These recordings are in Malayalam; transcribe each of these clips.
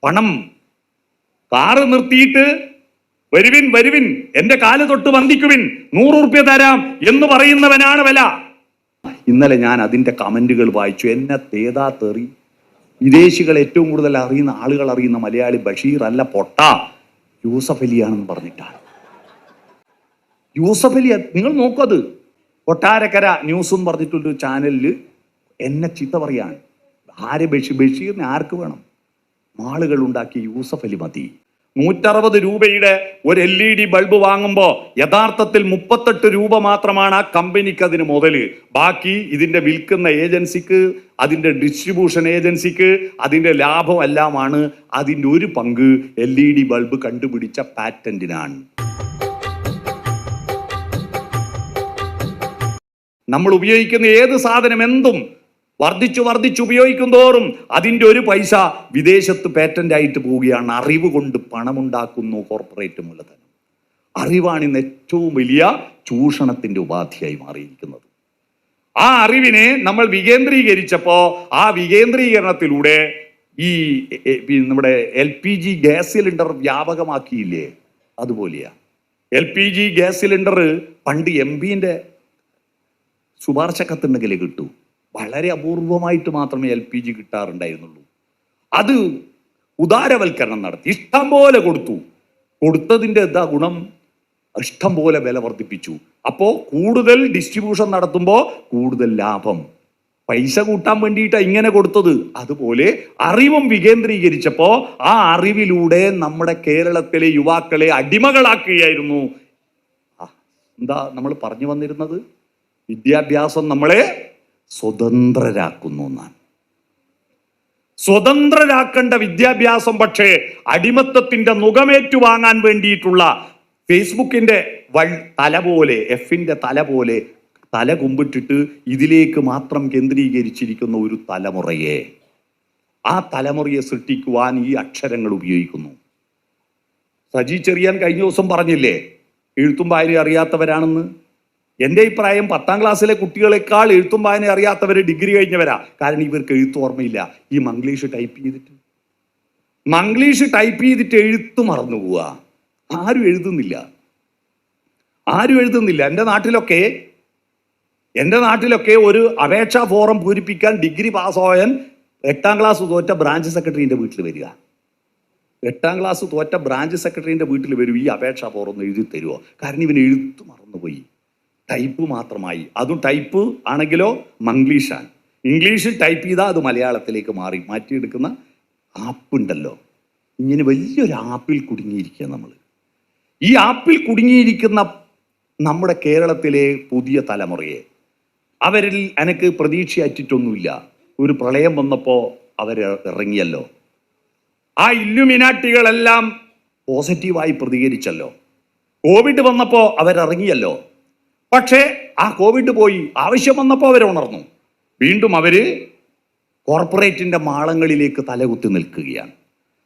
പണം കാറ് നിർത്തിയിട്ട് വരുവിൻ വരുവിൻ, എന്റെ കാല് തൊട്ട് വന്ദിക്കുവിൻ, 100 റുപ്യ തരാം എന്ന് പറയുന്നവനാണ് വില. ഇന്നലെ ഞാൻ അതിന്റെ കമന്റുകൾ വായിച്ചു. എന്നെ തേതാ തെറി. വിദേശികൾ ഏറ്റവും കൂടുതൽ അറിയുന്ന ആളുകൾ അറിയുന്ന മലയാളി ബഷീർ അല്ല, പൊട്ട യൂസഫ് അലിയാണെന്ന് പറഞ്ഞിട്ടാണ്. യൂസഫ് അലി, നിങ്ങൾ നോക്കത്, കൊട്ടാരക്കര ന്യൂസ് എന്ന് പറഞ്ഞിട്ടൊരു ചാനലിൽ എന്നെ ചീത്ത പറയാണ്. ആര് ബഷീറിനെ ആർക്ക് വേണം? മാളുകൾ ഉണ്ടാക്കിയ യൂസഫ് അലി മതി. 160 രൂപയുടെ ഒരു LED ബൾബ് വാങ്ങുമ്പോൾ യഥാർത്ഥത്തിൽ 38 രൂപ മാത്രമാണ് ആ കമ്പനിക്ക് അതിന് മുതല്. ബാക്കി ഇതിന്റെ വിൽക്കുന്ന ഏജൻസിക്ക്, അതിന്റെ ഡിസ്ട്രിബ്യൂഷൻ ഏജൻസിക്ക് അതിന്റെ ലാഭം എല്ലാമാണ്. അതിന്റെ ഒരു പങ്ക് LED ബൾബ് കണ്ടുപിടിച്ച പാറ്റന്റിനാണ്. നമ്മൾ ഉപയോഗിക്കുന്ന ഏത് സാധനം എന്തും വർദ്ധിച്ചു ഉപയോഗിക്കും തോറും അതിൻ്റെ ഒരു പൈസ വിദേശത്ത് പേറ്റന്റ് ആയിട്ട് പോവുകയാണ്. അറിവ് കൊണ്ട് പണമുണ്ടാക്കുന്നു കോർപ്പറേറ്റ് മൂലധനം. അറിവാണ് ഇന്ന് ഏറ്റവും വലിയ ചൂഷണത്തിന്റെ ഉപാധിയായി മാറിയിരിക്കുന്നത്. ആ അറിവിനെ നമ്മൾ വികേന്ദ്രീകരിച്ചപ്പോൾ ആ വികേന്ദ്രീകരണത്തിലൂടെ ഈ നമ്മുടെ LPG ഗ്യാസ് സിലിണ്ടർ വ്യാപകമാക്കിയില്ലേ, അതുപോലെയാ. LPG ഗ്യാസ് സിലിണ്ടർ പണ്ട് MP-ന്റെ ശുപാർശ കത്തുണ്ടെങ്കിലേ കിട്ടൂ. വളരെ അപൂർവമായിട്ട് മാത്രമേ LPG കിട്ടാറുണ്ടായിരുന്നുള്ളൂ. അത് ഉദാരവൽക്കരണം നടത്തി, ഇഷ്ടം പോലെ കൊടുത്തതിൻ്റെ എന്താ ഗുണം? ഇഷ്ടം പോലെ വില വർദ്ധിപ്പിച്ചു. അപ്പോൾ കൂടുതൽ ഡിസ്ട്രിബ്യൂഷൻ നടത്തുമ്പോൾ കൂടുതൽ ലാഭം. പൈസ കൂട്ടാൻ വേണ്ടിയിട്ടാണ് ഇങ്ങനെ കൊടുത്തത്. അതുപോലെ അറിവും വികേന്ദ്രീകരിച്ചപ്പോൾ ആ അറിവിലൂടെ നമ്മുടെ കേരളത്തിലെ യുവാക്കളെ അടിമകളാക്കുകയായിരുന്നു. എന്താ നമ്മൾ പറഞ്ഞു വന്നിരുന്നത്? വിദ്യാഭ്യാസം നമ്മളെ സ്വതന്ത്രരാക്കുന്നു എന്നാണ്. സ്വതന്ത്രരാക്കേണ്ട വിദ്യാഭ്യാസം പക്ഷേ അടിമത്തത്തിന്റെ നുകമേറ്റുവാങ്ങാൻ വേണ്ടിയിട്ടുള്ള ഫേസ്ബുക്കിന്റെ തല പോലെ, F-ന്റെ തല പോലെ തല കുമ്പിട്ടിട്ട് ഇതിലേക്ക് മാത്രം കേന്ദ്രീകരിച്ചിരിക്കുന്ന ഒരു തലമുറയെ, ആ തലമുറയെ സൃഷ്ടിക്കുവാൻ ഈ അക്ഷരങ്ങൾ ഉപയോഗിക്കുന്നു. സജി ചെറിയാൻ കഴിഞ്ഞ ദിവസം പറഞ്ഞില്ലേ എഴുത്തും വായനയും അറിയാത്തവരാണെന്ന്. എൻ്റെ അഭിപ്രായം 10ാം ക്ലാസ്സിലെ കുട്ടികളെക്കാൾ എഴുത്തും വായന അറിയാത്തവർ ഡിഗ്രി കഴിഞ്ഞവരാ. കാരണം ഇവർക്ക് എഴുത്ത് ഓർമ്മയില്ല. ഈ മംഗ്ലീഷ് ടൈപ്പ് ചെയ്തിട്ട് എഴുത്ത് മറന്നു പോവുക. ആരും എഴുതുന്നില്ല. എൻ്റെ നാട്ടിലൊക്കെ ഒരു അപേക്ഷാ ഫോറം പൂരിപ്പിക്കാൻ ഡിഗ്രി പാസ്സായൻ 8ാം ക്ലാസ് തോറ്റ ബ്രാഞ്ച് സെക്രട്ടറിന്റെ വീട്ടിൽ വരിക. 8ാം ക്ലാസ് തോറ്റ ബ്രാഞ്ച് സെക്രട്ടറിന്റെ വീട്ടിൽ വരും, ഈ അപേക്ഷാ ഫോറം ഒന്ന് എഴുതി തരുമോ? കാരണം ഇവന് എഴുത്ത് മറന്നുപോയി. ടൈപ്പ് മാത്രമായി. അതും ടൈപ്പ് ആണെങ്കിലോ മംഗ്ലീഷാണ്. ഇംഗ്ലീഷിൽ ടൈപ്പ് ചെയ്താൽ അത് മലയാളത്തിലേക്ക് മാറ്റിയെടുക്കുന്ന ആപ്പ് ഉണ്ടല്ലോ. ഇങ്ങനെ വലിയൊരു ആപ്പിൽ കുടുങ്ങിയിരിക്കുക നമ്മൾ. ഈ ആപ്പിൽ കുടുങ്ങിയിരിക്കുന്ന നമ്മുടെ കേരളത്തിലെ പുതിയ തലമുറയെ, അവരിൽ എനിക്ക് പ്രതീക്ഷയറ്റിട്ടൊന്നുമില്ല. ഒരു പ്രളയം വന്നപ്പോൾ ഇറങ്ങിയല്ലോ. ആ ഇല്ലുമിനാട്ടികളെല്ലാം പോസിറ്റീവായി പ്രതികരിച്ചല്ലോ. കോവിഡ് വന്നപ്പോൾ അവരിറങ്ങിയല്ലോ. പക്ഷേ ആ കോവിഡ് പോയി, ആവശ്യം വന്നപ്പോൾ അവരുണർന്നു. വീണ്ടും അവര് കോർപ്പറേറ്റിന്റെ മാളങ്ങളിലേക്ക് തലകുത്തി നിൽക്കുകയാണ്.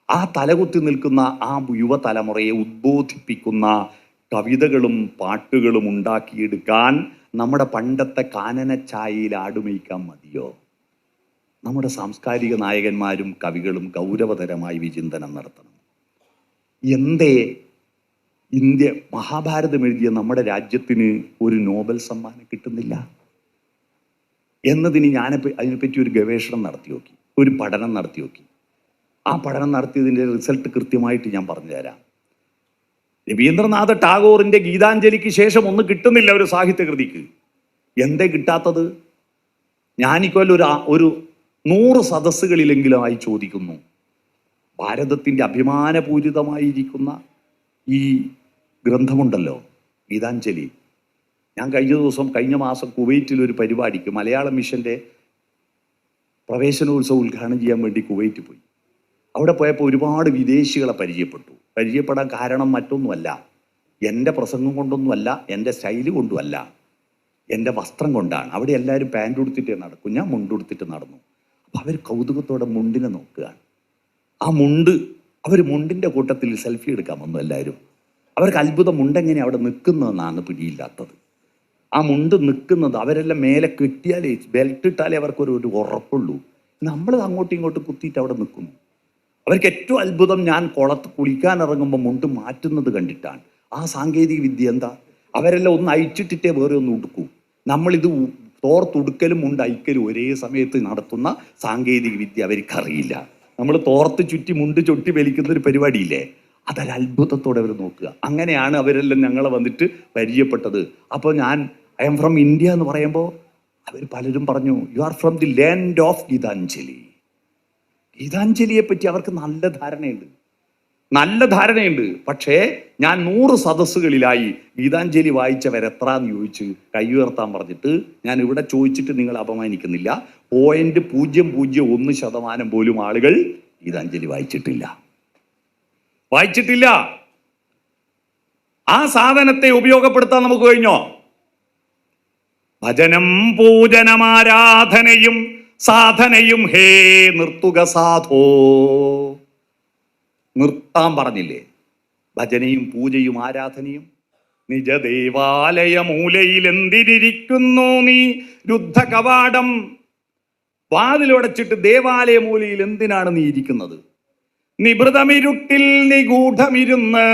ആ തലകുത്തി നിൽക്കുന്ന ആ യുവതലമുറയെ ഉദ്ബോധിപ്പിക്കുന്ന കവിതകളും പാട്ടുകളും ഉണ്ടാക്കിയെടുക്കാൻ നമ്മുടെ പണ്ടത്തെ കാനനച്ചായയിൽ ആടുമേയ്ക്കാൻ മതിയോ? നമ്മുടെ സാംസ്കാരിക നായകന്മാരും കവികളും ഗൗരവതരമായി വിചിന്തനം നടത്തണം. എന്തേ ഇന്ത്യ മഹാഭാരതം എഴുതിയ നമ്മുടെ രാജ്യത്തിന് ഒരു നോബൽ സമ്മാനം കിട്ടുന്നില്ല എന്നതിന് അതിനെപ്പറ്റി ഒരു ഗവേഷണം നടത്തി നോക്കി, ഒരു പഠനം നടത്തി നോക്കി. ആ പഠനം നടത്തിയതിൻ്റെ റിസൾട്ട് കൃത്യമായിട്ട് ഞാൻ പറഞ്ഞുതരാം. രവീന്ദ്രനാഥ ടാഗോറിന്റെ ഗീതാഞ്ജലിക്ക് ശേഷം ഒന്നും കിട്ടുന്നില്ല ഒരു സാഹിത്യകൃതിക്ക്. എന്തേ കിട്ടാത്തത്? ഞാനിക്കൊല്ലം ഒരു 100 സദസ്സുകളിലെങ്കിലുമായി ചോദിക്കുന്നു. ഭാരതത്തിൻ്റെ അഭിമാനപൂരിതമായിരിക്കുന്ന ഈ ഗ്രന്ഥമുണ്ടല്ലോ ഗീതാഞ്ജലി. ഞാൻ കഴിഞ്ഞ മാസം കുവൈറ്റിൽ ഒരു പരിപാടിക്ക് മലയാളം മിഷന്റെ പ്രവേശനോത്സവം ഉദ്ഘാടനം ചെയ്യാൻ വേണ്ടി കുവൈറ്റിൽ പോയി. അവിടെ പോയപ്പോൾ ഒരുപാട് വിദേശികളെ പരിചയപ്പെടാൻ കാരണം മറ്റൊന്നുമല്ല, എൻ്റെ പ്രസംഗം കൊണ്ടൊന്നുമല്ല, എൻ്റെ സ്റ്റൈല് കൊണ്ടുമല്ല, എൻ്റെ വസ്ത്രം കൊണ്ടാണ്. അവിടെ എല്ലാവരും പാൻറ് ഉടുത്തിട്ടേ നടക്കും, ഞാൻ മുണ്ടുടുത്തിട്ട് നടന്നു. അപ്പം അവർ കൗതുകത്തോടെ മുണ്ടിനെ നോക്കുകയാണ്. ആ അവർ മുണ്ടിൻ്റെ കൂട്ടത്തിൽ സെൽഫി എടുക്കാൻ വന്നു എല്ലാവരും. അവർക്ക് അത്ഭുതം, മുണ്ടെങ്ങനെ അവിടെ നിൽക്കുന്നതെന്നാണ് പിടിയില്ലാത്തത്. ആ മുണ്ട് നിൽക്കുന്നത് അവരെല്ലാം മേലെ കെട്ടിയാലേ, ബെൽറ്റ് ഇട്ടാലേ അവർക്കൊരു ഉറപ്പുള്ളൂ. നമ്മൾ അങ്ങോട്ടും ഇങ്ങോട്ടും കുത്തിയിട്ട് അവിടെ നിൽക്കുന്നു. അവർക്ക് ഏറ്റവും അത്ഭുതം ഞാൻ കുളത്ത് കുളിക്കാൻ ഇറങ്ങുമ്പോൾ മുണ്ട് മാറ്റുന്നത് കണ്ടിട്ടാണ്. ആ സാങ്കേതിക വിദ്യ എന്താ? അവരെല്ലാം ഒന്ന് അയച്ചിട്ടിട്ടേ വേറെ ഒന്ന് ഉടുക്കൂ. നമ്മളിത് തോർത്തുടുക്കലും മുണ്ട് അയക്കലും ഒരേ സമയത്ത് നടത്തുന്ന സാങ്കേതിക വിദ്യ അവർക്കറിയില്ല. നമ്മൾ തോർത്ത് ചുറ്റി മുണ്ട് ചൊട്ടി വലിക്കുന്ന ഒരു പരിപാടിയില്ലേ, അതൊരു അത്ഭുതത്തോടെ അവർ നോക്കുക. അങ്ങനെയാണ് അവരെല്ലാം ഞങ്ങളെ വന്നിട്ട് പരിചയപ്പെട്ടത്. അപ്പോൾ ഞാൻ ഐ എം ഫ്രം ഇന്ത്യ എന്ന് പറയുമ്പോൾ അവർ പലരും പറഞ്ഞു you are from the land of Gitanjali. ഗീതാഞ്ജലിയെ പറ്റി അവർക്ക് നല്ല ധാരണയുണ്ട്. പക്ഷേ ഞാൻ 100 സദസ്സുകളിലായി ഗീതാഞ്ജലി വായിച്ചവരെത്രാന്ന് ചോദിച്ച് കൈ ഉയർത്താൻ പറഞ്ഞിട്ട് ഞാൻ ഇവിടെ ചോദിച്ചിട്ട് നിങ്ങൾ അപമാനിക്കുന്നില്ല, 0.001% പോലും ആളുകൾ ഗീതാഞ്ജലി വായിച്ചിട്ടില്ല. ആ സാധനത്തെ ഉപയോഗപ്പെടുത്താൻ നമുക്ക് കഴിഞ്ഞോ? ഭജനം പൂജനമാരാധനയും സാധനയും ഹേ നിർത്തുക സാധോ. നിർത്താൻ പറഞ്ഞില്ലേ? ഭജനയും പൂജയും ആരാധനയും. നിജ ദേവാലയ മൂലയിൽ എന്തിരിക്കുന്നു നീ രുദ്ധ കവാടം. വാതിലടച്ചിട്ട് ദേവാലയ മൂലയിൽ എന്തിനാണ് നീ ഇരിക്കുന്നത്? നിഭൃതമിരുട്ടിൽ നിഗൂഢമിരുന്ന്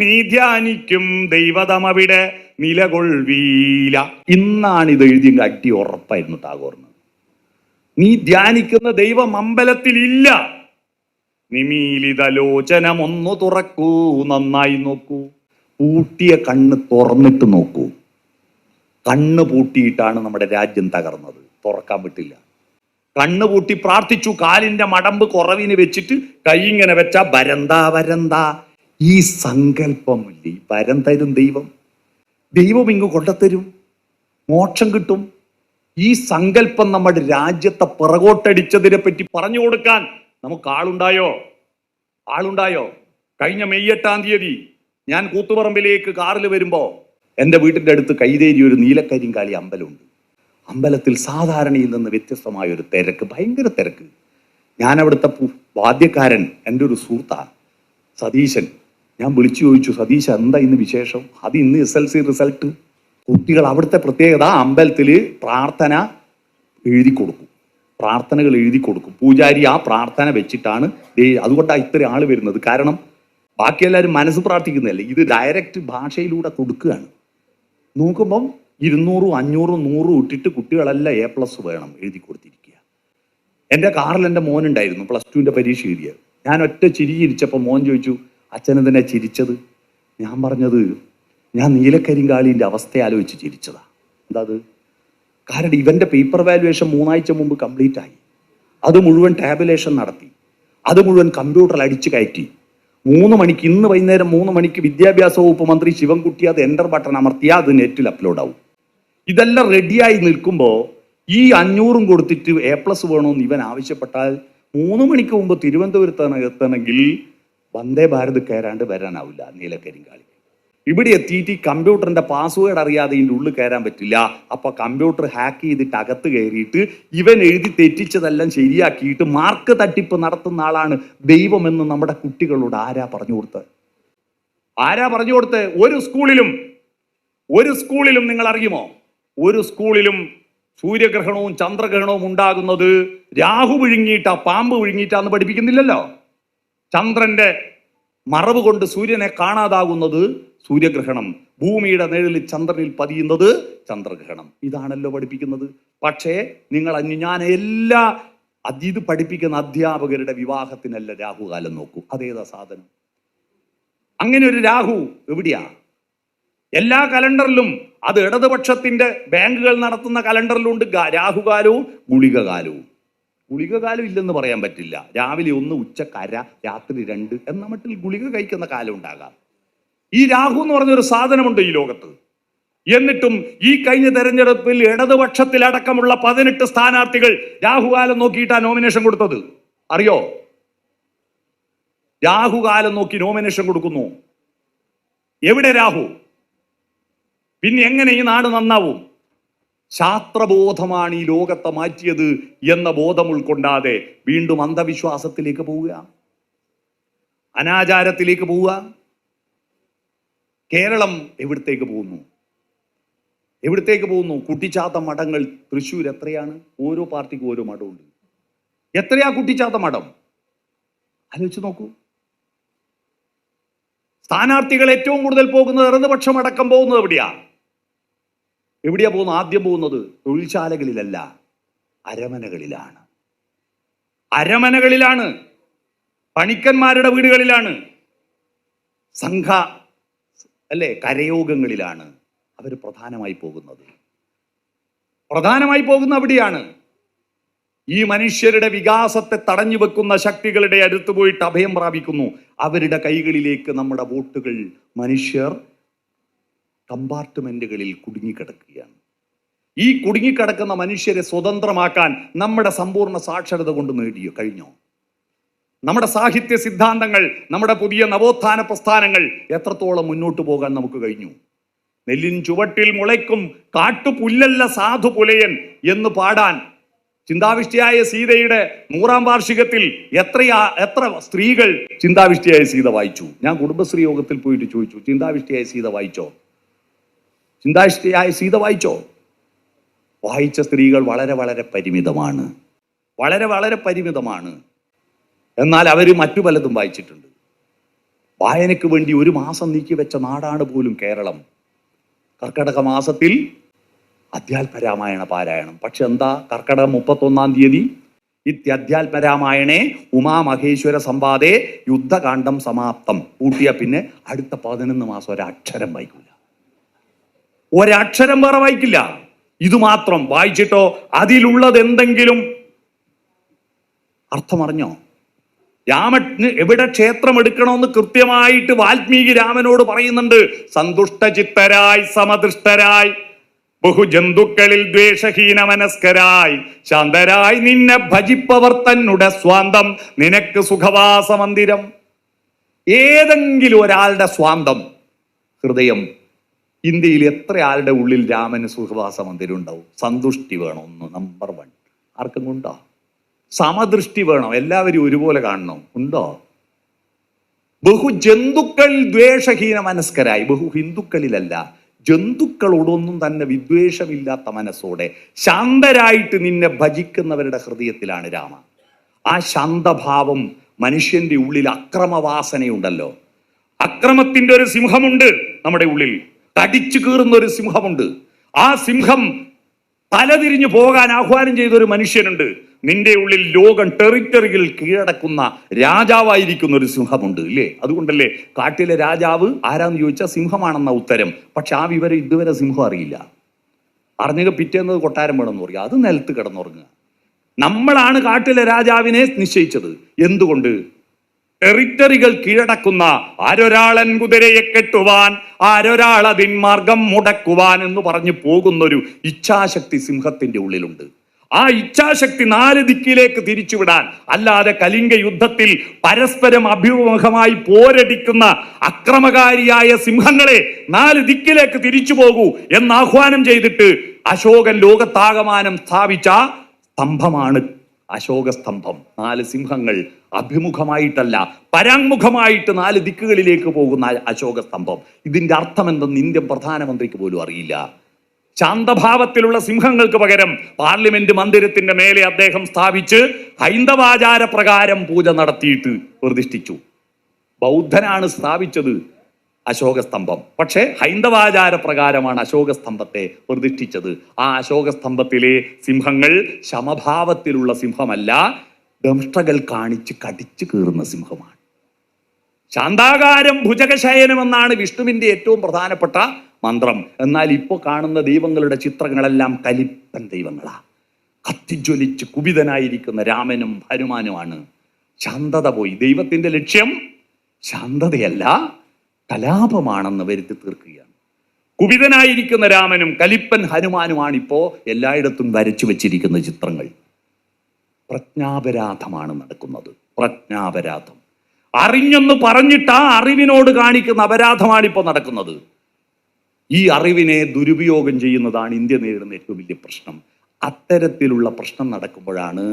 നീ ധ്യാനിക്കും ദൈവതമവിടെ നിലകൊൾവീല. ഇന്നാണ് ഇത് എഴുതിയെങ്കിൽ അടി ഉറപ്പായിരുന്നു ടാഗോറിന്. നീ ധ്യാനിക്കുന്ന ദൈവം അമ്പലത്തിൽ ഇല്ല. നിമീലിതലോചനമൊന്നു തുറക്കൂ, നന്നായി നോക്കൂ. പൂട്ടിയ കണ്ണ് തുറന്നിട്ട് നോക്കൂ. കണ്ണ് പൂട്ടിയിട്ടാണ് നമ്മുടെ രാജ്യം തകർന്നത്. തുറക്കാൻ പറ്റില്ല. കണ്ണ് പൂട്ടി പ്രാർത്ഥിച്ചു. കാലിന്റെ മടമ്പ് കുറവിന് വെച്ചിട്ട് കൈ ഇങ്ങനെ വെച്ചാ വരന്താ. ഈ സങ്കല്പമില്ലേ, വരം തരും ദൈവം ഇങ്ങ് കൊണ്ടത്തരും, മോക്ഷം കിട്ടും. ഈ സങ്കല്പം നമ്മുടെ രാജ്യത്തെ പിറകോട്ടടിച്ചതിനെ പറ്റി പറഞ്ഞു കൊടുക്കാൻ നമുക്ക് ആളുണ്ടായോ? കഴിഞ്ഞ മെയ് 8-ാം തീയതി ഞാൻ കൂത്തുപറമ്പിലേക്ക് കാറിൽ വരുമ്പോ എൻ്റെ വീട്ടിൻ്റെ അടുത്ത് കൈതേരി ഒരു നീലക്കരിങ്കാളി അമ്പലമുണ്ട്. അമ്പലത്തിൽ സാധാരണയിൽ നിന്ന് വ്യത്യസ്തമായ ഒരു തിരക്ക്, ഭയങ്കര തിരക്ക്. ഞാൻ അവിടുത്തെ വാദ്യക്കാരൻ എൻ്റെ ഒരു സുഹൃത്താണ് സതീശൻ. ഞാൻ വിളിച്ചു ചോദിച്ചു, സതീശ എന്താ ഇന്ന് വിശേഷം? അത് ഇന്ന് SLC റിസൾട്ട്. കുട്ടികൾ അവിടുത്തെ പ്രത്യേകത, അമ്പലത്തിൽ പ്രാർത്ഥനകൾ എഴുതി കൊടുക്കും. പൂജാരി ആ പ്രാർത്ഥന വെച്ചിട്ടാണ്, അതുകൊണ്ടാണ് ഇത്രയും ആള് വരുന്നത്. കാരണം ബാക്കി എല്ലാവരും മനസ്സ് പ്രാർത്ഥിക്കുന്നതല്ലേ, ഇത് ഡയറക്റ്റ് ഭാഷയിലൂടെ കൊടുക്കുകയാണ്. നോക്കുമ്പം 200, 500, 100 ഇട്ടിട്ട് കുട്ടികളെല്ലാം A+ വേണം എഴുതി കൊടുത്തിരിക്കുക. എൻ്റെ കാറിൽ എൻ്റെ മോനുണ്ടായിരുന്നു, +2ന്റെ പരീക്ഷ എഴുതിയത്. ഞാൻ ഒറ്റ ചിരിച്ചപ്പോൾ മോൻ ചോദിച്ചു, അച്ഛനെന്തിനാ ചിരിച്ചത്? ഞാൻ പറഞ്ഞത്, ഞാൻ നീലക്കരിങ്കാളിൻ്റെ അവസ്ഥ ആലോചിച്ച് ചിരിച്ചതാ. എന്താ അത്? കാരണം ഇവൻ്റെ പേപ്പർ വാല്യുവേഷൻ 3 ആഴ്ച മുമ്പ് കംപ്ലീറ്റ് ആയി. അത് മുഴുവൻ ടാബുലേഷൻ നടത്തി, അത് മുഴുവൻ കമ്പ്യൂട്ടറിൽ അടിച്ചു കയറ്റി. 3 മണിക്ക്, ഇന്ന് വൈകുന്നേരം 3 മണിക്ക് വിദ്യാഭ്യാസ വകുപ്പ് മന്ത്രി ശിവൻകുട്ടി അത് എൻ്റർ ബട്ടൺ അമർത്തിയാൽ അത് നെറ്റിൽ അപ്ലോഡ് ആവും. ഇതെല്ലാം റെഡിയായി നിൽക്കുമ്പോൾ ഈ 500 കൊടുത്തിട്ട് A+ വേണമെന്ന് ഇവൻ ആവശ്യപ്പെട്ടാൽ 3 മണിക്ക് മുമ്പ് തിരുവനന്തപുരത്ത് എത്തണമെങ്കിൽ വന്ദേ ഭാരത് കയറാണ്ട് വരാനാവില്ല നീലക്കരിങ്കാളി. ഇവിടെ എത്തിയിട്ട് കമ്പ്യൂട്ടറിന്റെ പാസ്വേഡ് അറിയാതെ ഇതിൻ്റെ ഉള്ളിൽ കയറാൻ പറ്റില്ല. അപ്പൊ കമ്പ്യൂട്ടർ ഹാക്ക് ചെയ്തിട്ട് അകത്ത് കയറിയിട്ട് ഇവൻ എഴുതി തെറ്റിച്ചതെല്ലാം ശരിയാക്കിയിട്ട് മാർക്ക് തട്ടിപ്പ് നടത്തുന്ന ആളാണ് ദൈവമെന്ന് നമ്മുടെ കുട്ടികളോട് ആരാ പറഞ്ഞു കൊടുത്ത്? ഒരു സ്കൂളിലും നിങ്ങൾ അറിയുമോ? ഒരു സ്കൂളിലും സൂര്യഗ്രഹണവും ചന്ദ്രഗ്രഹണവും ഉണ്ടാകുന്നത് രാഹു വിഴുങ്ങിയിട്ടാ, പാമ്പ് വിഴുങ്ങിയിട്ടാന്ന് പഠിപ്പിക്കുന്നില്ലല്ലോ. ചന്ദ്രന്റെ മറവ് കൊണ്ട് സൂര്യനെ കാണാതാകുന്നത് സൂര്യഗ്രഹണം, ഭൂമിയുടെ നിഴലിൽ ചന്ദ്രനിൽ പതിയുന്നത് ചന്ദ്രഗ്രഹണം. ഇതാണല്ലോ പഠിപ്പിക്കുന്നത്. പക്ഷേ ഞാൻ എല്ലാ ഇത് പഠിപ്പിക്കുന്ന അധ്യാപകരുടെ വിവാഹത്തിനല്ല രാഹുകാലം നോക്കൂ. അതേതാ സാധനം? അങ്ങനെ ഒരു രാഹു എവിടെയാ? എല്ലാ കലണ്ടറിലും, അത് ഇടതുപക്ഷത്തിന്റെ ബാങ്കുകൾ നടത്തുന്ന കലണ്ടറിലുണ്ട് രാഹുകാലവും ഗുളികകാലവും. ഗുളികകാലം ഇല്ലെന്ന് പറയാൻ പറ്റില്ല. രാവിലെ 1, ഉച്ചക്കര, രാത്രി 2 എന്ന മട്ടിൽ ഗുളിക കഴിക്കുന്ന കാലം ഉണ്ടാകാം. ഈ രാഹു എന്ന് പറഞ്ഞൊരു സാധനമുണ്ട് ഈ ലോകത്ത്. എന്നിട്ടും ഈ കഴിഞ്ഞ തെരഞ്ഞെടുപ്പിൽ ഇടതുപക്ഷത്തിലടക്കമുള്ള 18 സ്ഥാനാർത്ഥികൾ രാഹുകാലം നോക്കിയിട്ടാ നോമിനേഷൻ കൊടുത്തത്. അറിയോ? രാഹുകാലം നോക്കി നോമിനേഷൻ കൊടുക്കുന്നു. എവിടെ രാഹു? പിന്നെ എങ്ങനെ ഈ നാട് നന്നാവും? ശാസ്ത്രബോധമാണ് ഈ ലോകത്തെ മാറ്റിയത് എന്ന ബോധം ഉൾക്കൊണ്ടാതെ വീണ്ടും അന്ധവിശ്വാസത്തിലേക്ക് പോവുക, അനാചാരത്തിലേക്ക് പോവുക. കേരളം എവിടത്തേക്ക് പോകുന്നു? കുട്ടിച്ചാത്ത മഠങ്ങൾ തൃശ്ശൂർ എത്രയാണ്? ഓരോ പാർട്ടിക്കും ഓരോ മഠമുണ്ട്. എത്രയാ കുട്ടിച്ചാത്ത മഠം? ആലോചിച്ച് നോക്കൂ. സ്ഥാനാർത്ഥികൾ ഏറ്റവും കൂടുതൽ പോകുന്നത് ഇടതുപക്ഷം അടക്കം പോകുന്നത് എവിടെയാ പോകുന്നത്? ആദ്യം പോകുന്നത് തൊഴിൽശാലകളിലല്ല, അരമനകളിലാണ്, പണിക്കന്മാരുടെ വീടുകളിലാണ്, കരയോഗങ്ങളിലാണ് അവർ പ്രധാനമായി പോകുന്ന അവിടെയാണ്. ഈ മനുഷ്യരുടെ വികാസത്തെ തടഞ്ഞു വെക്കുന്ന ശക്തികളുടെ അടുത്ത് പോയിട്ട് അഭയം പ്രാപിക്കുന്നു. അവരുടെ കൈകളിലേക്ക് നമ്മുടെ വോട്ടുകൾ മനുഷ്യർ കമ്പാർട്ട്മെന്റുകളിൽ കുടുങ്ങിക്കിടക്കുകയാണ്. ഈ കുടുങ്ങിക്കിടക്കുന്ന മനുഷ്യരെ സ്വതന്ത്രമാക്കാൻ നമ്മുടെ സമ്പൂർണ്ണ സാക്ഷരത കൊണ്ട് കഴിഞ്ഞോ? നമ്മുടെ സാഹിത്യ സിദ്ധാന്തങ്ങൾ, നമ്മുടെ പുതിയ നവോത്ഥാന പ്രസ്ഥാനങ്ങൾ എത്രത്തോളം മുന്നോട്ട് പോകാൻ നമുക്ക് കഴിഞ്ഞു? നെല്ലിൻ ചുവട്ടിൽ മുളയ്ക്കും കാട്ടുപുല്ലല്ല സാധു പുലയൻ എന്ന് പാടാൻ ചിന്താവിഷ്ടിയായ സീതയുടെ 100-ാം വാർഷികത്തിൽ എത്ര സ്ത്രീകൾ ചിന്താവിഷ്ടിയായ സീത വായിച്ചു? ഞാൻ കുടുംബശ്രീ യോഗത്തിൽ പോയിട്ട് ചോദിച്ചു, ചിന്താവിഷ്ടിയായ സീത വായിച്ചോ? വായിച്ച സ്ത്രീകൾ വളരെ വളരെ പരിമിതമാണ്. എന്നാൽ അവർ മറ്റു പലതും വായിച്ചിട്ടുണ്ട്. വായനയ്ക്ക് വേണ്ടി 1 മാസം നീക്കിവെച്ച നാടാണ് പോലും കേരളം. കർക്കടക മാസത്തിൽ അധ്യാത്മരാമായണ പാരായണം. പക്ഷെ എന്താ, കർക്കടകം 31-ാം തീയതി ഇത്യധ്യാത്മരാമായണേ ഉമാമഹേശ്വര സംവാദേ യുദ്ധകാന്ഡം സമാപ്തം പൂട്ടിയ പിന്നെ അടുത്ത 11 മാസം ഒരക്ഷരം വേറെ വായിക്കില്ല. ഇത് മാത്രം വായിച്ചിട്ടോ അതിലുള്ളത് എന്തെങ്കിലും അർത്ഥമറിഞ്ഞോ? രാമന് എവിടെ ക്ഷേത്രം എടുക്കണമെന്ന് കൃത്യമായിട്ട് വാൽമീകി രാമനോട് പറയുന്നുണ്ട്. സന്തുഷ്ടചിത്തരായി സമദൃഷ്ടരായി ബഹുജന്തുക്കളിൽ ദ്വേഷഹീന മനസ്കരായി ശാന്തരായി നിന്നെ ഭജിപ്പവർ തന്നുടെ സ്വാന്തം നിനക്ക് സുഖവാസ മന്ദിരം. ഏതെങ്കിലും ഒരാളുടെ സ്വാന്തം ഹൃദയം ഇന്ത്യയിൽ എത്ര ആളുടെ ഉള്ളിൽ രാമന് സുഖവാസ മന്ദിരം ഉണ്ടാവും? സന്തുഷ്ടി വേണം, ഒന്ന് നമ്പർ 1. ആർക്കും ഉണ്ടോ? സമദൃഷ്ടി വേണം, എല്ലാവരും ഒരുപോലെ കാണണം, ഉണ്ടോ? ബഹുജന്തുക്കൾ ദ്വേഷഹീന മനസ്കരായി, ഹിന്ദുക്കളിലല്ല, ജന്തുക്കളോടൊന്നും തന്നെ വിദ്വേഷമില്ലാത്ത മനസ്സോടെ ശാന്തരായിട്ട് നിന്നെ ഭജിക്കുന്നവരുടെ ഹൃദയത്തിലാണ് രാമ. ആ ശാന്തഭാവം മനുഷ്യന്റെ ഉള്ളിൽ അക്രമവാസനയുണ്ടല്ലോ. അക്രമത്തിന്റെ ഒരു സിംഹമുണ്ട് നമ്മുടെ ഉള്ളിൽ, കടിച്ചു കീറുന്ന ഒരു സിംഹമുണ്ട്. ആ സിംഹം തലതിരിഞ്ഞു പോകാൻ ആഹ്വാനം ചെയ്തൊരു മനുഷ്യനുണ്ട്. നിന്റെ ഉള്ളിൽ ലോകം ടെറിറ്ററികൾ കീഴടക്കുന്ന രാജാവായിരിക്കുന്ന ഒരു സിംഹമുണ്ട്, ഇല്ലേ? അതുകൊണ്ടല്ലേ കാട്ടിലെ രാജാവ് ആരാന്ന് ചോദിച്ചാൽ സിംഹമാണെന്ന ഉത്തരം. പക്ഷെ ആ വിവരം ഇതുവരെ സിംഹം അറിയില്ല. അറിഞ്ഞ പിറ്റേന്നത് കൊട്ടാരം വേണമെന്ന് പറയുക, അത് നിലത്ത് കിടന്നുറങ്ങുക. നമ്മളാണ് കാട്ടിലെ രാജാവിനെ നിശ്ചയിച്ചത്. എന്തുകൊണ്ട്? ടെറിറ്ററികൾ കീഴടക്കുന്ന ആരൊരാളൻ കുതിരയെ കെട്ടുവാൻ ആരൊരാൾ അതിൻ മാർഗം മുടക്കുവാൻ എന്ന് പറഞ്ഞു പോകുന്നൊരു ഇച്ഛാശക്തി സിംഹത്തിന്റെ ഉള്ളിലുണ്ട്. ആ ഇച്ഛാശക്തി 4 ദിക്കിലേക്ക് തിരിച്ചുവിടാൻ, അല്ലാതെ കലിംഗ യുദ്ധത്തിൽ പരസ്പരം അഭിമുഖമായി പോരടിക്കുന്ന അക്രമകാരിയായ സിംഹങ്ങളെ 4 ദിക്കിലേക്ക് തിരിച്ചു പോകൂ എന്ന് ആഹ്വാനം ചെയ്തിട്ട് അശോകൻ ലോകത്താകമാനം സ്ഥാപിച്ച സ്തംഭമാണ് അശോക സ്തംഭം. 4 സിംഹങ്ങൾ അഭിമുഖമായിട്ടല്ല പരാങ്മുഖമായിട്ട് 4 ദിക്കുകളിലേക്ക് പോകുന്ന അശോക സ്തംഭം. ഇതിന്റെ അർത്ഥം എന്തെന്ന് ഇന്ത്യൻ പ്രധാനമന്ത്രിക്ക് പോലും അറിയില്ല. ശാന്തഭാവത്തിലുള്ള സിംഹങ്ങൾക്ക് പകരം പാർലമെന്റ് മന്ദിരത്തിന്റെ മേലെ അദ്ദേഹം സ്ഥാപിച്ച് ഹൈന്ദവാചാര പ്രകാരം പൂജ നടത്തിയിട്ട് പ്രതിഷ്ഠിച്ചു. ബൗദ്ധനാണ് സ്ഥാപിച്ചത് അശോകസ്തംഭം, പക്ഷെ ഹൈന്ദവാചാര പ്രകാരമാണ് അശോകസ്തംഭത്തെ പ്രതിഷ്ഠിച്ചത്. ആ അശോകസ്തംഭത്തിലെ സിംഹങ്ങൾ സമഭാവത്തിലുള്ള സിംഹമല്ല, ദംഷ്ടകൾ കാണിച്ച് കടിച്ചു കീറുന്ന സിംഹമാണ്. ശാന്താകാരം ഭുജഗശയനം എന്നാണ് വിഷ്ണുവിന്റെ ഏറ്റവും പ്രധാനപ്പെട്ട മന്ത്രം. എന്നാൽ ഇപ്പോൾ കാണുന്ന ദൈവങ്ങളുടെ ചിത്രങ്ങളെല്ലാം കലിപ്പൻ ദൈവങ്ങളാ. കത്തിജ്വലിച്ച് കുപിതനായിരിക്കുന്ന രാമനും ഹനുമാനുമാണ്. ശാന്തത പോയി. ദൈവത്തിന്റെ ലക്ഷ്യം ശാന്തതയല്ല, കലാപമാണെന്ന് വരുത്തി തീർക്കുകയാണ്. കുപിതനായിരിക്കുന്ന രാമനും കലിപ്പൻ ഹനുമാനുമാണ് ഇപ്പോ എല്ലായിടത്തും വരച്ചു വെച്ചിരിക്കുന്ന ചിത്രങ്ങൾ. പ്രജ്ഞാപരാധമാണ് നടക്കുന്നത്. പ്രജ്ഞാപരാധം അറിഞ്ഞെന്ന് പറഞ്ഞിട്ട് ആ അറിവിനോട് കാണിക്കുന്ന അപരാധമാണ് ഇപ്പോൾ നടക്കുന്നത്. ഈ അറിവിനെ ദുരുപയോഗം ചെയ്യുന്നതാണ് ഇന്ത്യ നേരിടുന്ന ഏറ്റവും വലിയ പ്രശ്നം. അത്തരത്തിലുള്ള പ്രശ്നം നടക്കുമ്പോഴാണ്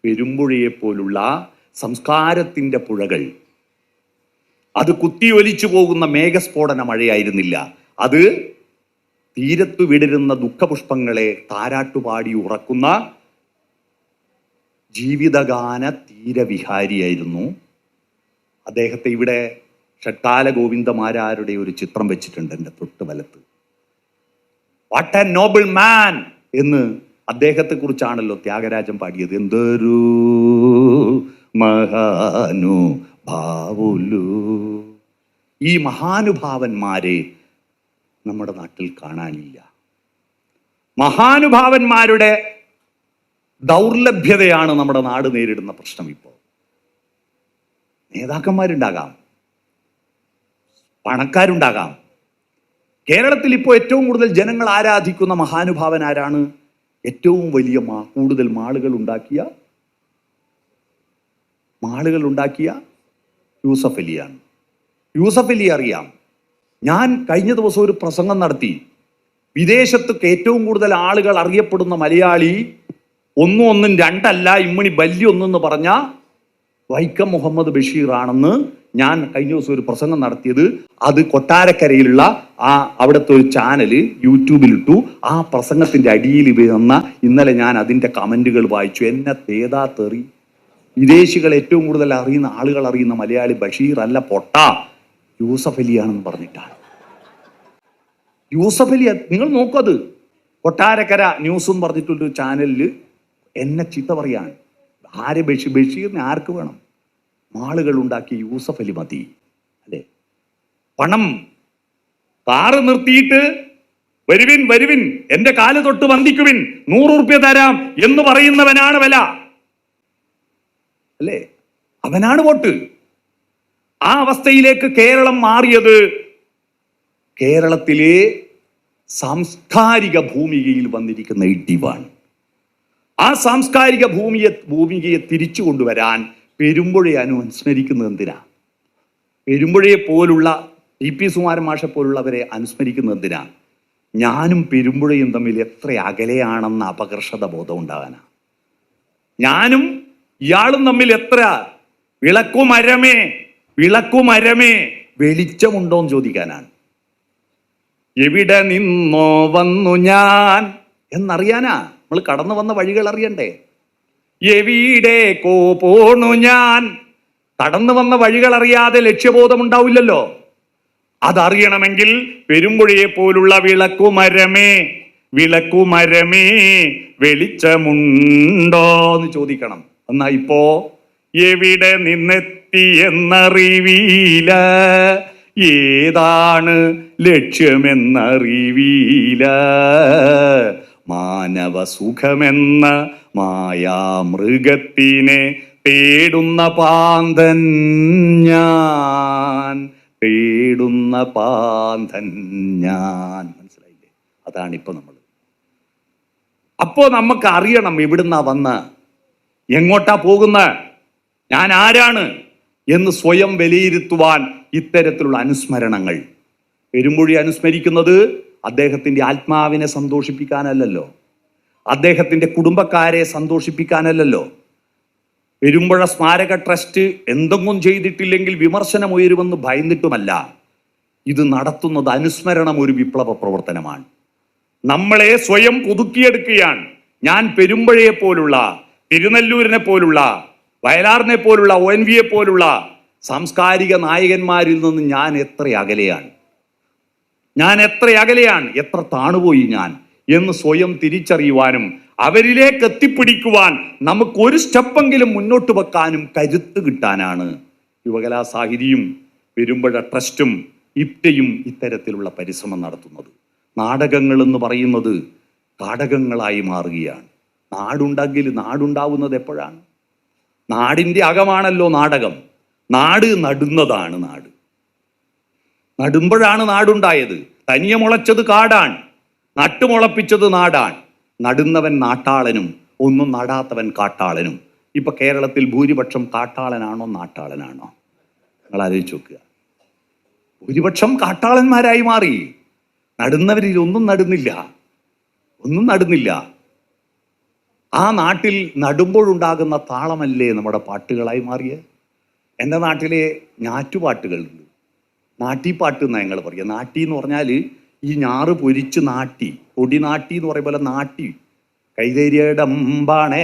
പെരുമ്പുഴയെ പോലുള്ള സംസ്കാരത്തിന്റെ പുഴകൾ, അത് കുത്തിയൊലിച്ചു പോകുന്ന മേഘസ്ഫോടന മഴയായിരുന്നില്ല, അത് തീരത്തു വിടരുന്ന ദുഃഖപുഷ്പങ്ങളെ താരാട്ടുപാടി ഉറക്കുന്ന ജീവിതഗാന തീരവിഹാരിയായിരുന്നു അദ്ദേഹത്തെ ഇവിടെ ഷഡ്കാല ഗോവിന്ദമാരാരുടെ ഒരു ചിത്രം വെച്ചിട്ടുണ്ട് എൻ്റെ തൊട്ട് വലത്ത്. വാട്ട് എ നോബിൾ മാൻ എന്ന് അദ്ദേഹത്തെ കുറിച്ചാണല്ലോ ത്യാഗരാജൻ പാടിയത്. എന്തൊരു മഹാനുഭാവുലു. ഈ മഹാനുഭാവന്മാരെ നമ്മുടെ നാട്ടിൽ കാണാനില്ല. മഹാനുഭാവന്മാരുടെ ദൗർലഭ്യതയാണ് നമ്മുടെ നാട് നേരിടുന്ന പ്രശ്നം. ഇപ്പോൾ നേതാക്കന്മാരുണ്ടാകാം, പണക്കാരുണ്ടാകാം. കേരളത്തിൽ ഇപ്പോൾ ഏറ്റവും കൂടുതൽ ജനങ്ങൾ ആരാധിക്കുന്ന മഹാനുഭാവൻ ആരാണ്? ഏറ്റവും വലിയ കൂടുതൽ മാളുകൾ ഉണ്ടാക്കിയ യൂസഫ് അലിയാണ്. യൂസഫ് അലി അറിയാം. ഞാൻ കഴിഞ്ഞ ദിവസം ഒരു പ്രസംഗം നടത്തി. വിദേശത്ത് ഏറ്റവും കൂടുതൽ ആളുകൾ അറിയപ്പെടുന്ന മലയാളി ഒന്നും രണ്ടല്ല, ഇമ്മണി ബല്യൊന്നെന്ന് പറഞ്ഞ വൈക്കം മുഹമ്മദ് ബഷീർ ആണെന്ന് ഞാൻ കഴിഞ്ഞ ദിവസം ഒരു പ്രസംഗം നടത്തിയത്. അത് കൊട്ടാരക്കരയിലുള്ള അവിടുത്തെ ഒരു ചാനല് യൂട്യൂബിലിട്ടു. ആ പ്രസംഗത്തിന്റെ അടിയിൽ വന്ന ഇന്നലെ ഞാൻ അതിന്റെ കമന്റുകൾ വായിച്ചു. എന്നെ തേതാ തെറി. വിദേശികൾ ഏറ്റവും കൂടുതൽ ആളുകൾ അറിയുന്ന മലയാളി ബഷീർ അല്ല, പൊട്ട യൂസഫ് അലിയാണെന്ന് പറഞ്ഞിട്ടാണ്. യൂസഫ് അലി, നിങ്ങൾ നോക്കത്, കൊട്ടാരക്കര ന്യൂസ് എന്ന് പറഞ്ഞിട്ടൊരു ചാനലിൽ എന്നെ ചീത്ത പറയാണ്. ബഷീറിനെ ആർക്ക് വേണം? മാളുകൾ ഉണ്ടാക്കി യൂസഫ് അലി മതി അല്ലേ? പണം കാറ് നിർത്തിയിട്ട് വരുവിൻ എന്റെ കാല് തൊട്ട് വന്ദിക്കുവിൻ, 100 ഉറുപ്യ തരാം എന്ന് പറയുന്നവനാണ് വില അല്ലേ? അവനാണ് വോട്ട്. ആ അവസ്ഥയിലേക്ക് കേരളം മാറിയത് കേരളത്തിലെ സാംസ്കാരിക ഭൂമികയിൽ വന്നിരിക്കുന്ന ഇടിവാണ്. ആ സാംസ്കാരിക ഭൂമികയെ തിരിച്ചു കൊണ്ടുവരാൻ പെരുമ്പുഴയെ അനുസ്മരിക്കുന്നത് എന്തിനാ? പെരുമ്പുഴയെ പോലുള്ള ടി.പി. സുകുമാരൻ മാഷെ പോലുള്ളവരെ അനുസ്മരിക്കുന്നത് എന്തിനാ? ഞാനും പെരുമ്പുഴയും തമ്മിൽ എത്ര അകലെയാണെന്ന അപകർഷത ബോധം ഉണ്ടാകാനാ. ഞാനും ഇയാളും തമ്മിൽ എത്ര വിളക്കുമരമേ വെളിച്ചമുണ്ടോന്ന് ചോദിക്കാനാണ്. എവിടെ നിന്നോ വന്നു ഞാൻ എന്നറിയാനാ. നമ്മൾ കടന്നു വന്ന വഴികൾ അറിയണ്ടേ? എവിടേക്കോ പോണു ഞാൻ. കടന്നു വന്ന വഴികൾ അറിയാതെ ലക്ഷ്യബോധം ഉണ്ടാവില്ലല്ലോ. അതറിയണമെങ്കിൽ പെരുമ്പുഴയെ പോലുള്ള വിളക്കുമരമേ വെളിച്ചമുണ്ടോ എന്ന് ചോദിക്കണം. എന്നാ ഇപ്പോ എവിടെ നിന്നെത്തി എന്നറിവീല, ഏതാണ് ലക്ഷ്യമെന്നറിവീല, മാനവ സുഖമെന്ന മായാമൃഗത്തിനെ തേടുന്ന പാന്തൻ ഞാൻ. മനസ്സിലായില്ലേ? അതാണിപ്പോ നമ്മൾ. അപ്പോ നമുക്ക് അറിയണം എവിടുന്നാ വന്ന, എങ്ങോട്ടാ പോകുന്ന, ഞാൻ ആരാണ് എന്ന് സ്വയം വിലയിരുത്തുവാൻ ഇത്തരത്തിലുള്ള അനുസ്മരണങ്ങൾ. പെരുമ്പുഴി അനുസ്മരിക്കുന്നത് അദ്ദേഹത്തിന്റെ ആത്മാവിനെ സന്തോഷിപ്പിക്കാനല്ലല്ലോ, അദ്ദേഹത്തിന്റെ കുടുംബക്കാരെ സന്തോഷിപ്പിക്കാനല്ലല്ലോ. പെരുമ്പുഴ സ്മാരക ട്രസ്റ്റ് എന്തെങ്കിലും ചെയ്തിട്ടില്ലെങ്കിൽ വിമർശനം ഉയരുമെന്ന് ഭയന്നിട്ടുമല്ല. ഇത് നടത്തുന്നത് അനുസ്മരണം ഒരു വിപ്ലവ പ്രവർത്തനമാണ്. നമ്മളെ സ്വയം പുതുക്കിയെടുക്കുകയാണ്. ഞാൻ പെരുമ്പുഴയെ പോലുള്ള, തിരുനെല്ലൂരിനെ പോലുള്ള, വയലാറിനെ പോലുള്ള, ONV-യെ പോലുള്ള സാംസ്കാരിക നായകന്മാരിൽ നിന്ന് ഞാൻ എത്ര അകലെയാണ്, എത്ര താണുപോയി ഞാൻ എന്ന് സ്വയം തിരിച്ചറിയുവാനും അവരിലേക്ക് എത്തിപ്പിടിക്കുവാൻ നമുക്ക് ഒരു സ്റ്റെപ്പെങ്കിലും മുന്നോട്ട് വെക്കാനും കരുത്ത് കിട്ടാനാണ് യുവകലാസാഹിതിയും പെരുമ്പുഴ ട്രസ്റ്റും ഇപ്റ്റയും ഇത്തരത്തിലുള്ള പരിശ്രമം നടത്തുന്നത്. നാടകങ്ങൾ എന്ന് പറയുന്നത് കാടകങ്ങളായി മാറുകയാണ്. നാടുണ്ടാവുന്നത് എപ്പോഴാണ്? നാടിൻ്റെ അകമാണല്ലോ നാടകം. നാട് നടുന്നതാണ്. നടുമ്പോഴാണ് നാടുണ്ടായത്. തനിയെ മുളച്ചത് കാടാണ്, നട്ടുമുളപ്പിച്ചത് നാടാണ്. നടുന്നവൻ നാട്ടാളനും ഒന്നും നടാത്തവൻ കാട്ടാളനും. ഇപ്പൊ കേരളത്തിൽ ഭൂരിപക്ഷം കാട്ടാളനാണോ നാട്ടാളനാണോ? നിങ്ങൾ ആലോചിച്ച് നോക്കുക. ഭൂരിപക്ഷം കാട്ടാളന്മാരായി മാറി. നടുന്നവരിൽ ഒന്നും നടുന്നില്ല. ആ നാട്ടിൽ നടുമ്പോഴുണ്ടാകുന്ന താളമല്ലേ നമ്മുടെ പാട്ടുകളായി മാറിയത്? എൻ്റെ നാട്ടിലെ ഞാറ്റുപാട്ടുകളുണ്ട്. നാട്ടിപ്പാട്ട് എന്നാ ഞങ്ങൾ പറയുക. നാട്ടി എന്ന് പറഞ്ഞാൽ ഈ ഞാറ് പൊരിച്ച് നാട്ടി, പൊടി നാട്ടി എന്ന് പറയുന്ന പോലെ നാട്ടി. കൈതേരിയടമ്പാണേ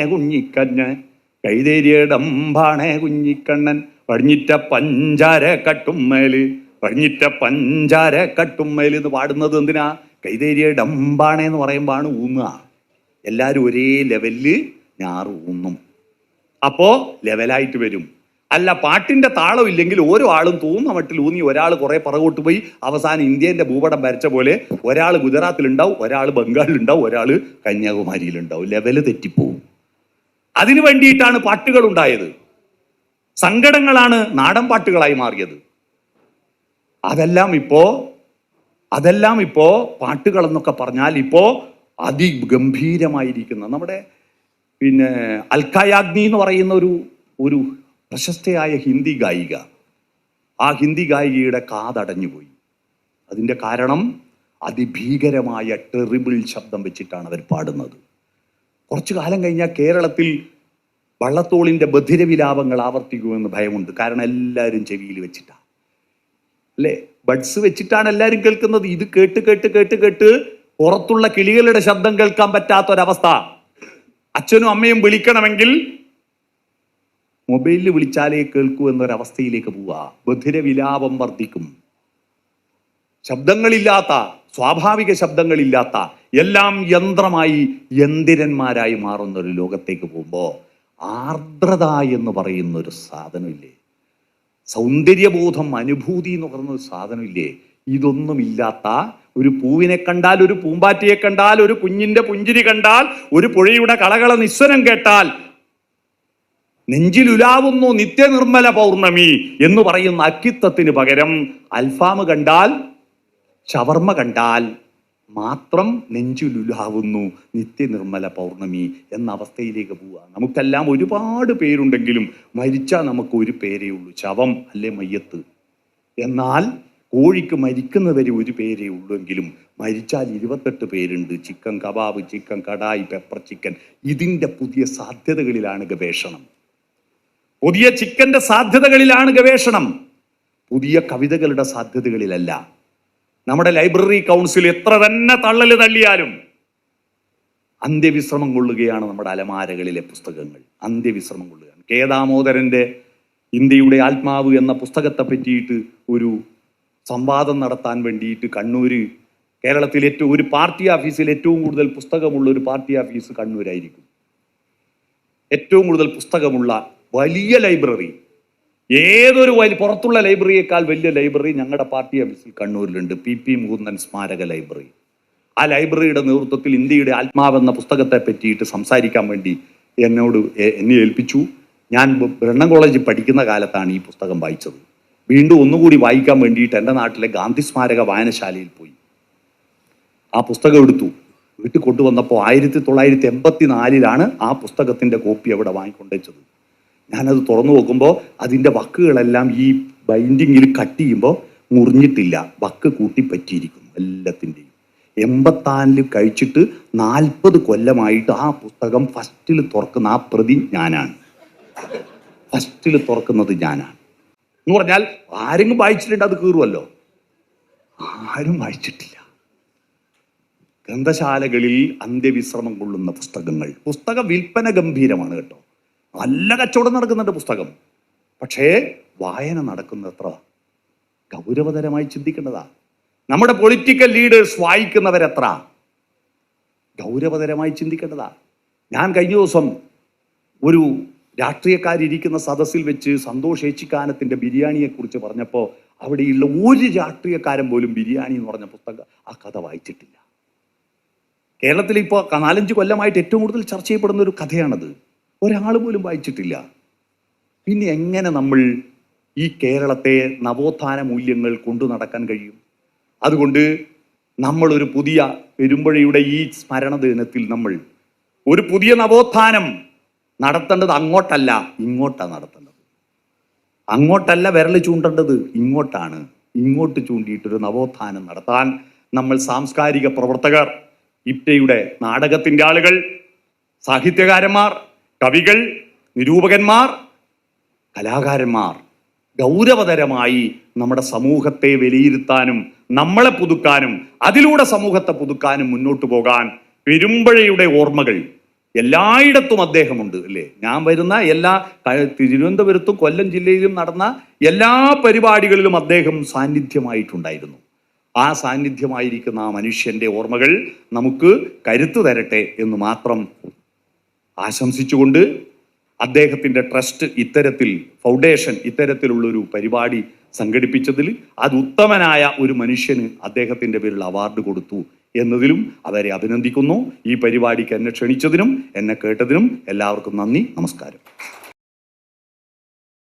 കുഞ്ഞിക്കണ്ണൻ പടിഞ്ഞിറ്റ പഞ്ചാര കട്ടുമ്മേല്, പടിഞ്ഞിറ്റ പഞ്ചാര കട്ടുമ്മേല് എന്ന് പാടുന്നത് എന്തിനാ? കൈതേരിയ ഡമ്പാണേന്ന് പറയുമ്പോഴാണ് ഊന്നുക. എല്ലാവരും ഒരേ ലെവലില് ഞാറ് ഊന്നും. അപ്പോ ലെവലായിട്ട് വരും. അല്ല, പാട്ടിന്റെ താളം ഇല്ലെങ്കിൽ ഓരോ ആളും തോന്നുന്ന മട്ടിൽ ഊന്നി ഒരാൾ കുറെ പുറകോട്ട് പോയി അവസാനം ഇന്ത്യന്റെ ഭൂപടം വരച്ച പോലെ ഒരാൾ ഗുജറാത്തിലുണ്ടാവും, ഒരാൾ ബംഗാളിലുണ്ടാവും, ഒരാൾ കന്യാകുമാരിയിലുണ്ടാവും. ലെവല് തെറ്റിപ്പോവും. അതിനു വേണ്ടിയിട്ടാണ് പാട്ടുകൾ ഉണ്ടായത്. സങ്കടങ്ങളാണ് നാടൻ പാട്ടുകളായി മാറിയത്. അതെല്ലാം ഇപ്പോ പാട്ടുകൾ എന്നൊക്കെ പറഞ്ഞാൽ ഇപ്പോ അതിഗംഭീരമായിരിക്കുന്ന നമ്മുടെ അൽക്ക യാഗ്നി എന്ന് പറയുന്ന ഒരു പ്രശസ്തയായ ഹിന്ദി ഗായിക, ആ ഹിന്ദി ഗായികയുടെ കാതടഞ്ഞുപോയി. അതിൻ്റെ കാരണം അതിഭീകരമായ ടെറിബിൾ ശബ്ദം വെച്ചിട്ടാണ് അവർ പാടുന്നത്. കുറച്ചു കാലം കഴിഞ്ഞാൽ കേരളത്തിൽ വള്ളത്തോളിൻ്റെ ബധിരവിലാപങ്ങൾ ആവർത്തിക്കുമെന്ന് ഭയമുണ്ട്. കാരണം എല്ലാവരും ചെവിയിൽ വെച്ചിട്ടാണ്, അല്ലേ? ബഡ്സ് വെച്ചിട്ടാണ് എല്ലാവരും കേൾക്കുന്നത്. ഇത് കേട്ട് കേട്ട് കേട്ട് കേട്ട് പുറത്തുള്ള കിളികളുടെ ശബ്ദം കേൾക്കാൻ പറ്റാത്തൊരവസ്ഥ. അച്ഛനും അമ്മയും വിളിക്കണമെങ്കിൽ മൊബൈലിൽ വിളിച്ചാലേ കേൾക്കൂ എന്നൊരവസ്ഥയിലേക്ക് പോവുക. ബധിരവിലാപം വർദ്ധിക്കും. ശബ്ദങ്ങളില്ലാത്ത, സ്വാഭാവിക ശബ്ദങ്ങളില്ലാത്ത, എല്ലാം യന്ത്രമായി യന്ത്രന്മാരായി മാറുന്ന ഒരു ലോകത്തേക്ക് പോകുമ്പോൾ ആർദ്രത എന്ന് പറയുന്ന ഒരു സാധനമില്ലേ, സൗന്ദര്യബോധം, അനുഭൂതി എന്ന് പറയുന്ന ഒരു സാധനമില്ലേ, ഇതൊന്നുമില്ലാത്ത ഒരു പൂവിനെ കണ്ടാൽ, ഒരു പൂമ്പാറ്റയെ കണ്ടാൽ, ഒരു കുഞ്ഞിന്റെ പുഞ്ചിരി കണ്ടാൽ, ഒരു പുഴയുടെ കളകള നിസ്വരം കേട്ടാൽ നെഞ്ചിലുലാവുന്നു നിത്യനിർമ്മല പൗർണമി എന്ന് പറയുന്ന അക്കിത്തത്തിന് പകരം അൽഫാം കണ്ടാൽ, ഷവർമ കണ്ടാൽ മാത്രം നെഞ്ചിലുലാവുന്നു നിത്യനിർമ്മല പൗർണമി എന്ന അവസ്ഥയിലേക്ക് പോവുക. നമുക്കെല്ലാം ഒരുപാട് പേരുണ്ടെങ്കിലും മരിച്ചാൽ നമുക്ക് ഒരു പേരേ ഉള്ളൂ, ശവം അല്ലെ മയ്യത്ത്. എന്നാൽ കോഴിക്ക് മരിക്കുന്നവരെ ഒരു പേരേ ഉള്ളൂവെങ്കിലും മരിച്ചാൽ 28 പേരുണ്ട്. Chicken kebab, chicken kadai, pepper chicken. ഇതിൻ്റെ പുതിയ സാധ്യതകളിലാണ് ഗവേഷണം. പുതിയ ചിക്കന്റെ സാധ്യതകളിലാണ് ഗവേഷണം, പുതിയ കവിതകളുടെ സാധ്യതകളിലല്ല. നമ്മുടെ ലൈബ്രറി കൗൺസിൽ എത്ര തന്നെ തള്ളല് തള്ളിയാലും അന്ത്യവിശ്രമം കൊള്ളുകയാണ് നമ്മുടെ അലമാരകളിലെ പുസ്തകങ്ങൾ. അന്ത്യവിശ്രമം കൊള്ളുകയാണ്. കെ ദാമോദരന്റെ ഇന്ത്യയുടെ ആത്മാവ് എന്ന പുസ്തകത്തെ പറ്റിയിട്ട് ഒരു സംവാദം നടത്താൻ വേണ്ടിയിട്ട് കണ്ണൂര്, കേരളത്തിൽ ഒരു പാർട്ടി ഓഫീസിൽ ഏറ്റവും കൂടുതൽ പുസ്തകമുള്ള ഒരു പാർട്ടി ഓഫീസ് കണ്ണൂരായിരിക്കും. ഏറ്റവും കൂടുതൽ പുസ്തകമുള്ള വലിയ ലൈബ്രറി, ഏതൊരു പുറത്തുള്ള ലൈബ്രറിയേക്കാൾ വലിയ ലൈബ്രറി ഞങ്ങളുടെ പാർട്ടി ഓഫീസിൽ കണ്ണൂരിലുണ്ട്. PP മുകുന്ദൻ സ്മാരക ലൈബ്രറി. ആ ലൈബ്രറിയുടെ നേതൃത്വത്തിൽ ഇന്ത്യയുടെ ആത്മാവെന്ന പുസ്തകത്തെ പറ്റിയിട്ട് സംസാരിക്കാൻ വേണ്ടി എന്നെ ഏൽപ്പിച്ചു. ഞാൻ ബ്രണ്ണൻ കോളേജിൽ പഠിക്കുന്ന കാലത്താണ് ഈ പുസ്തകം വായിച്ചത്. വീണ്ടും ഒന്നുകൂടി വായിക്കാൻ വേണ്ടിയിട്ട് എൻ്റെ നാട്ടിലെ ഗാന്ധി സ്മാരക വായനശാലയിൽ പോയി ആ പുസ്തകം എടുത്തു. വീട്ടിൽ കൊണ്ടുവന്നപ്പോൾ 1984 ആ പുസ്തകത്തിൻ്റെ കോപ്പി അവിടെ വാങ്ങിക്കൊണ്ടുവച്ചത്. ഞാനത് തുറന്നു നോക്കുമ്പോൾ അതിൻ്റെ വക്കുകളെല്ലാം ഈ ബൈൻഡിങ്ങിൽ കട്ട് ചെയ്യുമ്പോൾ മുറിഞ്ഞിട്ടില്ല, വക്ക് കൂട്ടി പറ്റിയിരിക്കുന്നു എല്ലാത്തിൻ്റെയും. 84 കഴിച്ചിട്ട് 40 കൊല്ലമായിട്ട് ആ പുസ്തകം ഫസ്റ്റിൽ തുറക്കുന്ന ആ പ്രതി ഞാനാണ്. ഫസ്റ്റിൽ തുറക്കുന്നത് ഞാനാണ് എന്ന് പറഞ്ഞാൽ ആരെങ്കിലും വായിച്ചിട്ടുണ്ട് അത് കീറുമല്ലോ. ആരും വായിച്ചിട്ടില്ല. ഗ്രന്ഥശാലകളിൽ അന്ത്യവിശ്രമം കൊള്ളുന്ന പുസ്തകങ്ങൾ. പുസ്തക വിൽപ്പന ഗംഭീരമാണ് കേട്ടോ, നല്ല കച്ചവടം നടക്കുന്നുണ്ട് പുസ്തകം. പക്ഷേ വായന നടക്കുന്നത് എത്ര ഗൗരവതരമായി ചിന്തിക്കേണ്ടതാ. നമ്മുടെ പൊളിറ്റിക്കൽ ലീഡേഴ്സ് വായിക്കുന്നവരെത്ര ഗൗരവതരമായി ചിന്തിക്കേണ്ടതാ. ഞാൻ കഴിഞ്ഞ ദിവസം ഒരു രാഷ്ട്രീയക്കാരിരിക്കുന്ന സദസ്സിൽ വെച്ച് സന്തോഷ് ഏച്ചിക്കാനത്തിൻ്റെ ബിരിയാണിയെക്കുറിച്ച് പറഞ്ഞപ്പോൾ അവിടെയുള്ള ഒരു രാഷ്ട്രീയക്കാരൻ പോലും ബിരിയാണി എന്ന് പറഞ്ഞ പുസ്തകം, ആ കഥ വായിച്ചിട്ടില്ല. കേരളത്തിൽ ഇപ്പോൾ 4-5 കൊല്ലമായിട്ട് ഏറ്റവും കൂടുതൽ ചർച്ച ചെയ്യപ്പെടുന്ന ഒരു കഥയാണത്. ഒരാൾ പോലും വായിച്ചിട്ടില്ല. പിന്നെ എങ്ങനെ നമ്മൾ ഈ കേരളത്തെ നവോത്ഥാന മൂല്യങ്ങൾ കൊണ്ടു നടക്കാൻ കഴിയും? അതുകൊണ്ട് നമ്മളൊരു പുതിയ പെരുമ്പഴയുടെ ഈ സ്മരണ ദിനത്തിൽ നമ്മൾ ഒരു പുതിയ നവോത്ഥാനം നടത്തേണ്ടത് അങ്ങോട്ടല്ല ഇങ്ങോട്ടാണ് നടത്തേണ്ടത്. അങ്ങോട്ടല്ല വിരൽ ചൂണ്ടേണ്ടത്, ഇങ്ങോട്ടാണ്. ഇങ്ങോട്ട് ചൂണ്ടിയിട്ടൊരു നവോത്ഥാനം നടത്താൻ നമ്മൾ സാംസ്കാരിക പ്രവർത്തകർ, ഇപ്റ്റയുടെ നാടകത്തിൻ്റെ ആളുകൾ, സാഹിത്യകാരന്മാർ, കവികൾ, നിരൂപകന്മാർ, കലാകാരന്മാർ ഗൗരവതരമായി നമ്മുടെ സമൂഹത്തെ വിലയിരുത്താനും നമ്മളെ പുതുക്കാനും അതിലൂടെ സമൂഹത്തെ പുതുക്കാനും മുന്നോട്ട് പോകാൻ പെരുമ്പഴയുടെ ഓർമ്മകൾ എല്ലായിടത്തും അദ്ദേഹമുണ്ട് അല്ലേ. ഞാൻ വരുന്ന എല്ലാ തിരുവനന്തപുരത്തും കൊല്ലം ജില്ലയിലും നടന്ന എല്ലാ പരിപാടികളിലും അദ്ദേഹം സാന്നിധ്യമായിട്ടുണ്ടായിരുന്നു. ആ സാന്നിധ്യമായിരിക്കുന്ന ആ മനുഷ്യന്റെ ഓർമ്മകൾ നമുക്ക് കരുത്തു തരട്ടെ എന്ന് മാത്രം ആശംസിച്ചുകൊണ്ട്, അദ്ദേഹത്തിൻ്റെ ട്രസ്റ്റ് ഇത്തരത്തിൽ, ഫൗണ്ടേഷൻ ഇത്തരത്തിലുള്ളൊരു പരിപാടി സംഘടിപ്പിച്ചതിൽ അത് ഉത്തമനായ ഒരു മനുഷ്യന് അദ്ദേഹത്തിൻ്റെ പേരിൽ അവാർഡ് കൊടുത്തു എന്നതിലും അവരെ അഭിനന്ദിക്കുന്നു. ഈ പരിപാടിക്ക് എന്നെ ക്ഷണിച്ചതിനും എന്നെ കേട്ടതിനും എല്ലാവർക്കും നന്ദി, നമസ്കാരം.